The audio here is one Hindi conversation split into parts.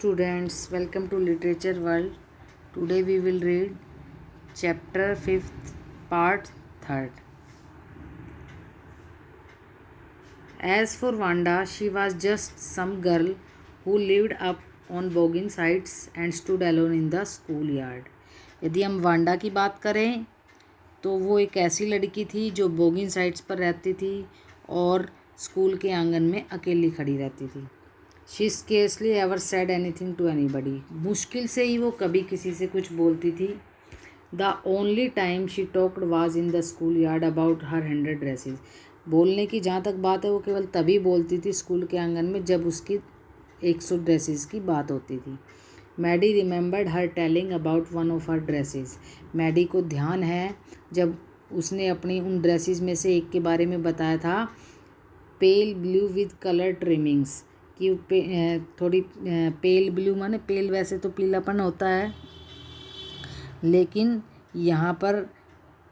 students, welcome to Literature World. Today we will read chapter 5th, part 3rd. As for Wanda, she was just some girl who lived up on boggin sides and stood alone in the schoolyard. यदि हम वांडा की बात करें तो वो एक ऐसी लड़की थी जो बोगिन साइड्स पर रहती थी और स्कूल के आंगन में अकेली खड़ी रहती थी. She scarcely ever said anything to anybody. मुश्किल से ही वो कभी किसी से कुछ बोलती थी. The only time she talked was in the school yard about her 100 dresses. बोलने की जहाँ तक बात है वो केवल तभी बोलती थी स्कूल के आंगन में जब उसकी 100 ड्रेसेस की बात होती थी. Maddy remembered her telling about one of her dresses. Maddy को ध्यान है जब उसने अपनी उन ड्रेसेस में से एक के बारे में बताया था, pale blue with colour trimmings, कि थोड़ी पेल ब्लू माने पेल वैसे तो पीलापन होता है लेकिन यहाँ पर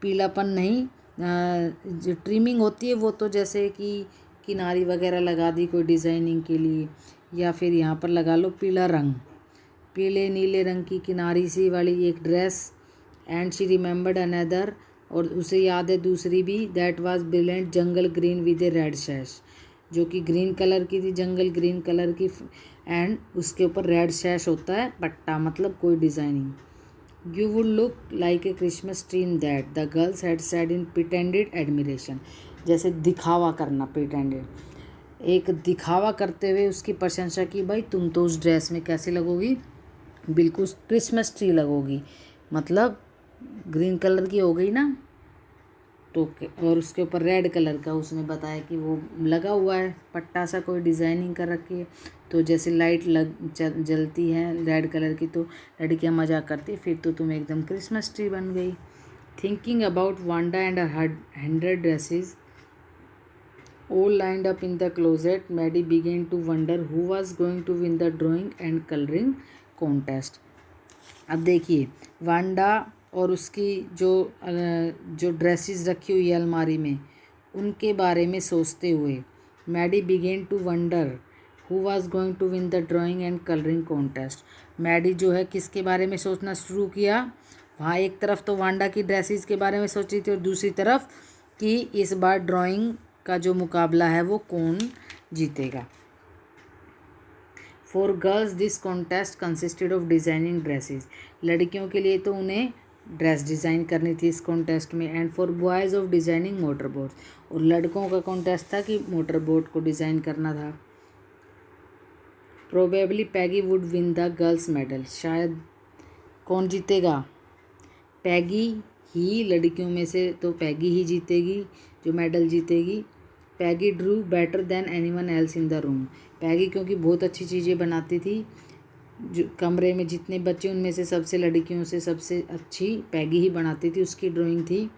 पीलापन नहीं, जो ट्रिमिंग होती है वो तो जैसे कि किनारी वगैरह लगा दी कोई डिज़ाइनिंग के लिए, या फिर यहाँ पर लगा लो पीला रंग, पीले नीले रंग की किनारी सी वाली एक dress. And she remembered another, और उसे याद है दूसरी भी, that was brilliant jungle green with a red sash, जो कि ग्रीन कलर की थी, जंगल ग्रीन कलर की, एंड उसके ऊपर रेड शैश होता है पट्टा, मतलब कोई designing. You would look like a Christmas tree in that, the girls had said in pretended admiration. जैसे दिखावा करना, प्रिटेंडेड, एक दिखावा करते हुए उसकी प्रशंसा की, भाई तुम तो उस ड्रेस में कैसे लगोगी, बिल्कुल क्रिसमस ट्री लगोगी, मतलब ग्रीन कलर की हो गई ना तो. और उसके ऊपर रेड कलर का उसने बताया कि वो लगा हुआ है पट्टा सा, कोई डिज़ाइनिंग कर रखी है, तो जैसे लाइट जलती है रेड कलर की तो लड़कियां मजाक करती, फिर तो तुम एकदम क्रिसमस ट्री बन गई. Thinking about Wanda and her 100 dresses all lined up in the closet, Maddie began to wonder who was going to win the drawing and coloring contest. अब देखिए, वांडा और उसकी जो ड्रेसेस रखी हुई है अलमारी में, उनके बारे में सोचते हुए Maddy began to wonder who was going to win the drawing and colouring contest. Maddy जो है किसके बारे में सोचना शुरू किया, वहाँ एक तरफ तो वांडा की ड्रेसेस के बारे में सोच रही थी और दूसरी तरफ कि इस बार ड्राइंग का जो मुकाबला है वो कौन जीतेगा. For girls this contest consisted of designing dresses. लड़कियों के लिए तो उन्हें ड्रेस डिज़ाइन करनी थी इस कॉन्टेस्ट में. And for boys of designing motor boats, और लड़कों का कॉन्टेस्ट था कि मोटर बोट को डिज़ाइन करना था. Probably Peggy would win the girls medal. शायद कौन जीतेगा, पैगी ही, लड़कियों में से तो पैगी ही जीतेगी जो मेडल जीतेगी. Peggy drew better than anyone else in the room. Peggy क्योंकि बहुत अच्छी चीज़ें बनाती थी, जो कमरे में जितने बच्चे उनमें से सबसे लड़कियों से सबसे अच्छी पैगी ही बनाती थी, उसकी ड्राइंग थी.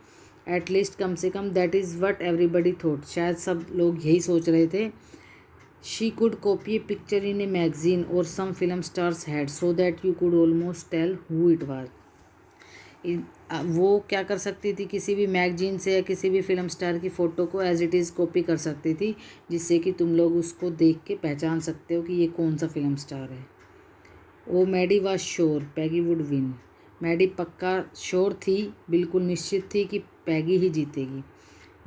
एटलीस्ट कम से कम that is what everybody thought, शायद सब लोग यही सोच रहे थे. She could copy a picture in a magazine और some film stars had so that you could almost tell who it was. वो क्या कर सकती थी, किसी भी मैगजीन से या किसी भी फिल्म स्टार की फ़ोटो को एज इट इज़ कॉपी कर सकती थी, जिससे कि तुम लोग उसको देख के पहचान सकते हो कि ये कौन सा फिल्म स्टार है. Oh Maddie was sure Peggy would win. Maddie पक्का श्योर थी, बिल्कुल निश्चित थी कि पैगी ही जीतेगी.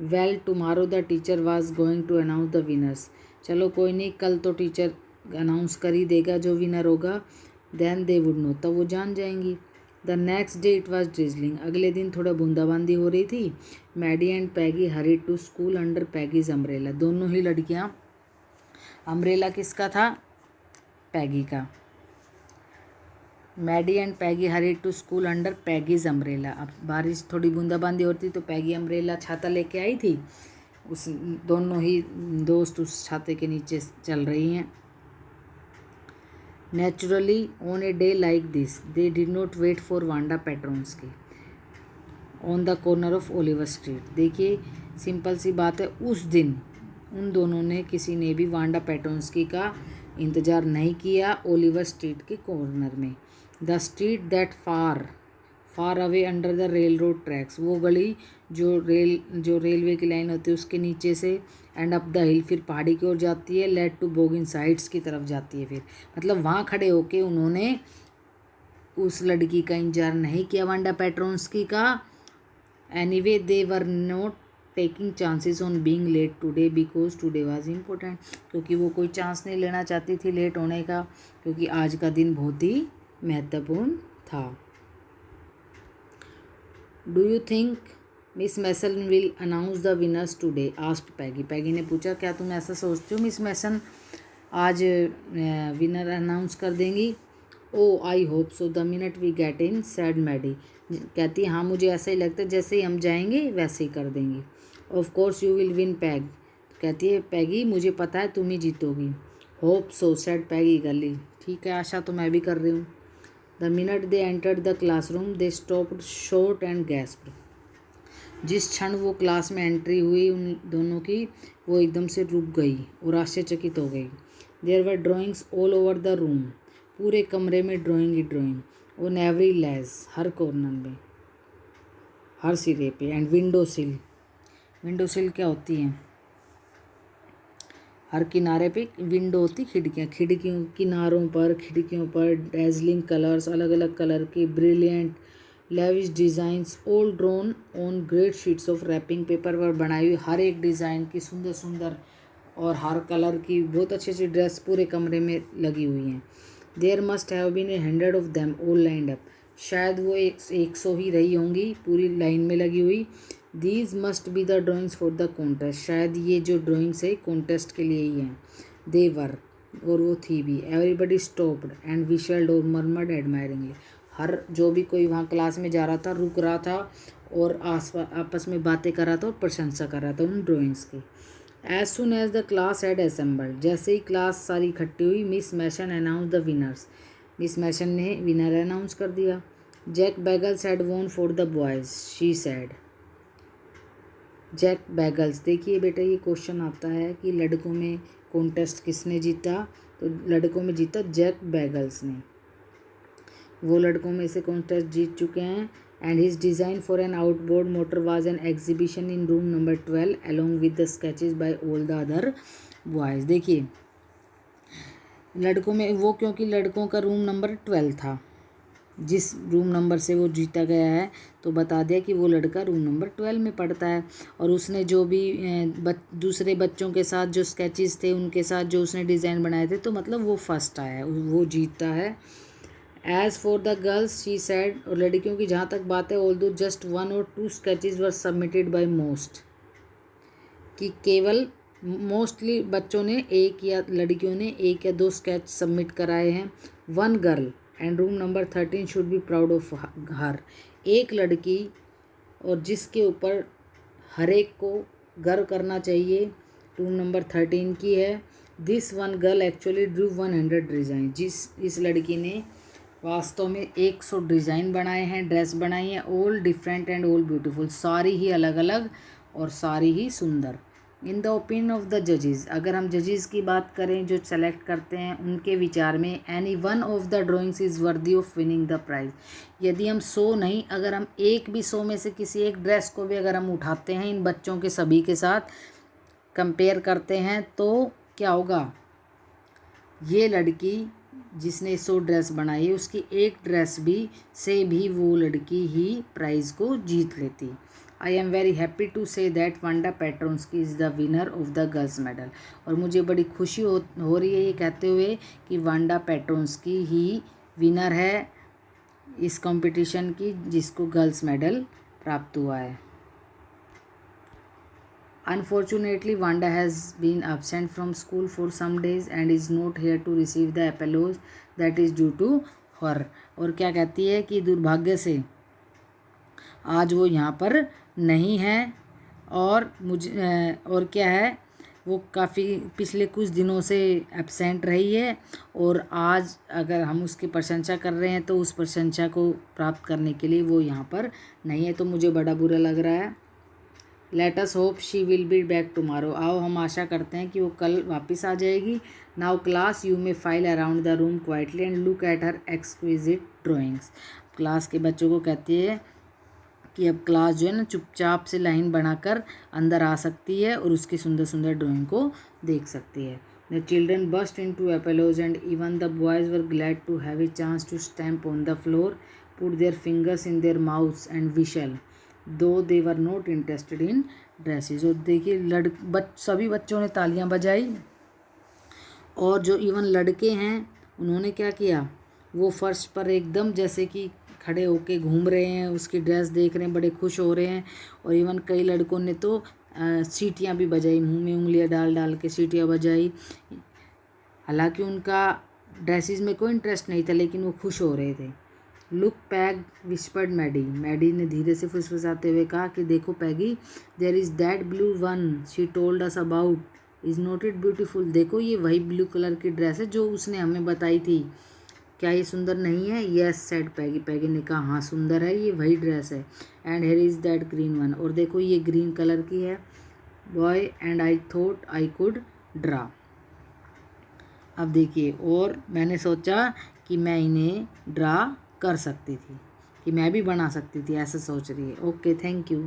Well tomorrow the teacher was going to announce the winners. चलो कोई नहीं, कल तो टीचर अनाउंस कर ही देगा जो विनर होगा. देन दे वुड नो, तब वो जान जाएंगी. The next day it was drizzling. अगले दिन थोड़ा बूंदाबांदी हो रही थी. Maddy and Peggy hurried to school under Peggy's umbrella. दोनों ही लड़कियां, अम्ब्रेला किसका था, पैगी का. Maddy and Peggy hurried to school under Peggy's umbrella. अब बारिश थोड़ी बूंदाबांदी होती थी तो पैगी अम्ब्रेला छाता लेके आई थी. उस दोनों ही दोस्त उस छाते के नीचे चल रही हैं. Naturally, on a day like this, they did not wait for Wanda Petronsky on the corner of Oliver Street. देखिए सिंपल सी बात है, उस दिन उन दोनों ने, किसी ने भी वांडा पेट्रोन्स्की का इंतज़ार नहीं किया ओलिवर स्ट्रीट के कॉर्नर में. The street that far far away under the rail road tracks, वो गली जो रेलवे की लाइन होती है उसके नीचे से, एंड अप द हिल, फिर पहाड़ी की ओर जाती है, लेड टू बोगिन साइड्स की तरफ जाती है। फिर मतलब वहाँ खड़े होके उन्होंने उस लड़की का इंतजार नहीं किया, वांडा पेट्रोन्स्की का। Anyway they were not taking chances on being late today because today was important, क्योंकि वो कोई चांस नहीं लेना चाहती थी लेट होने का, क्योंकि आज का दिन बहुत ही महत्वपूर्ण था। Do you think Miss Mason will announce the winners today, asked Peggy. Peggy ने पूछा क्या तुम ऐसा सोचते हो मिस मैसन आज विनर अनाउंस कर देंगी। Oh I hope so the minute we get in, said Maddie. कहती है हाँ मुझे ऐसा ही लगता है, जैसे ही हम जाएंगे वैसे ही कर देंगी। Of course you will win peg, कहती है पैगी मुझे पता है तुम ही जीतोगी। होप सो सैड पैगी गली, ठीक है आशा तो मैं भी कर रही हूँ। The minute they entered the classroom they stopped short and gasped, जिस क्षण वो क्लास में एंट्री हुई उन दोनों की, वो एकदम से रुक गई और आश्चर्यचकित हो गई। There were drawings all over the room, पूरे कमरे में ड्राइंग ही ड्राइंग, ऑन एवरी लैज, हर कॉर्नर में, हर सिरे पे, एंड विंडो सिल, विंडो सिल क्या होती है, हर किनारे पे विंडो होती, खिड़कियाँ, खिड़कियों किनारों पर, खिड़कियों पर डेजलिंग कलर्स, अलग अलग कलर के brilliant lavish designs, all drawn on great sheets of wrapping paper पर बनाई हुई हर एक डिज़ाइन की सुंदर सुंदर और हर कलर की बहुत अच्छी अच्छी ड्रेस पूरे कमरे में लगी हुई हैं। There must have been 100 of them all lined up, शायद वो 100 ही रही होंगी पूरी लाइन में लगी हुई। These must be the drawings for the contest, शायद ये जो ड्राइंग्स है कॉन्टेस्ट के लिए ही हैं। दे वर, और वो थी भी। एवरीबडी स्टॉप्ड एंड विशल्ड और मर्मर्ड एडमायरिंगली, हर जो भी कोई वहाँ क्लास में जा रहा था रुक रहा था और आपस में बातें कर रहा था और प्रशंसा कर रहा था उन ड्राइंग्स की। As soon as the class had assembled, जैसे ही क्लास सारी इकट्ठी हुई, Miss Mason announce the winners, Miss Mason ने विनर अनाउंस कर दिया। Jack Beggles had won for the boys, she said. Jack Beggles, देखिए बेटा ये क्वेश्चन आता है कि लड़कों में कॉन्टेस्ट किसने जीता, तो लड़कों में जीता जैक बैगल्स ने, वो लड़कों में से कॉन्टेस्ट जीत चुके हैं। And his design for an outboard motor was an exhibition in room number 12 along with the sketches by all the other boys. देखिए लड़कों में वो, क्योंकि लड़कों का रूम नंबर 12 था, जिस रूम नंबर से वो जीता गया है तो बता दिया कि वो लड़का रूम नंबर 12 में पढ़ता है। और उसने जो भी दूसरे बच्चों के साथ जो स्केचेस थे उनके साथ जो उसने डिज़ाइन बनाए थे, तो मतलब वो फर्स्ट आया है, वो जीतता है। As for the girls she said, और लड़कियों की जहाँ तक बात है, although just 1 or 2 sketches were submitted by most, कि केवल मोस्टली बच्चों ने एक या लड़कियों ने 1 या 2 स्केच सबमिट कराए हैं। 1 girl and room number 13 should be proud of her, एक लड़की और जिसके ऊपर हर एक को गर्व करना चाहिए, रूम नंबर 13 की है। This 1 girl actually Drew 100 design, इस लड़की ने वास्तव में 100 डिज़ाइन बनाए हैं, ड्रेस बनाई हैं, all different and all beautiful, सारी ही अलग अलग और सारी ही सुंदर। In the opinion of the जजेस, अगर हम जजेस की बात करें जो सेलेक्ट करते हैं, उनके विचार में any one of the drawings is worthy of winning the prize, यदि हम 100 नहीं, अगर हम एक भी 100 में से किसी एक ड्रेस को भी अगर हम उठाते हैं इन बच्चों के सभी के साथ कंपेयर करते हैं, तो क्या होगा, ये लड़की जिसने 100 ड्रेस बनाई है उसकी एक ड्रेस भी से भी वो लड़की ही प्राइज़ को जीत लेती। I am very happy to say that Wanda Petronski is the winner of the girls medal, और मुझे बड़ी खुशी हो रही है ये कहते हुए कि वांडा पेट्रोन्स्की ही विनर है इस कंपटीशन की जिसको गर्ल्स मेडल प्राप्त हुआ है। Unfortunately, Wanda has been absent from school for some days and is not here to receive the applause that is due to her. और क्या कहती है कि दुर्भाग्य से आज वो यहाँ पर नहीं है, और और क्या है, वो काफ़ी पिछले कुछ दिनों से एब्सेंट रही है, और आज अगर हम उसकी प्रशंसा कर रहे हैं तो उस प्रशंसा को प्राप्त करने के लिए वो यहाँ पर नहीं है, तो मुझे बड़ा बुरा लग रहा है। Let us hope she will be back tomorrow, आओ हम आशा करते हैं कि वो कल वापस आ जाएगी। Now class you may file around the room quietly and look at her exquisite drawings, class के बच्चों को कहती है कि अब क्लास जो है ना चुपचाप से लाइन बनाकर अंदर आ सकती है और उसकी सुंदर सुंदर ड्राइंग को देख सकती है। The children burst into applause and even the boys were glad to have a chance to stamp on the floor, put their fingers in their mouths and whistle, though they were not interested in dresses. और देखिए सभी बच्चों ने तालियां बजाई और जो इवन लड़के हैं उन्होंने क्या किया, वो फर्श पर एकदम जैसे कि खड़े होके घूम रहे हैं, उसकी ड्रेस देख रहे हैं, बड़े खुश हो रहे हैं। और इवन कई लड़कों ने तो सीटियाँ भी बजाई, मुंह में उंगलियां डाल डाल के सीटियाँ बजाई। हालांकि उनका ड्रेसेस में कोई इंटरेस्ट नहीं था, लेकिन वो खुश हो रहे थे। Look Peg whispered Maddie, Maddie ने धीरे से फुसफुसाते हुए कहा कि देखो Peggy, there is that blue one she told us about, is not it beautiful. देखो ये वही ब्लू कलर की ड्रेस है जो उसने हमें बताई थी, क्या ये सुंदर नहीं है? यस सेड पैगी, पैगी ने कहा हाँ सुंदर है, ये वही ड्रेस है। And here is that green one, और देखो ये ग्रीन कलर की है boy, and I thought I could draw. अब देखिए, और मैंने सोचा कि मैं इन्हें ड्रा कर सकती थी, कि मैं भी बना सकती थी, ऐसा सोच रही है। Okay, thank you.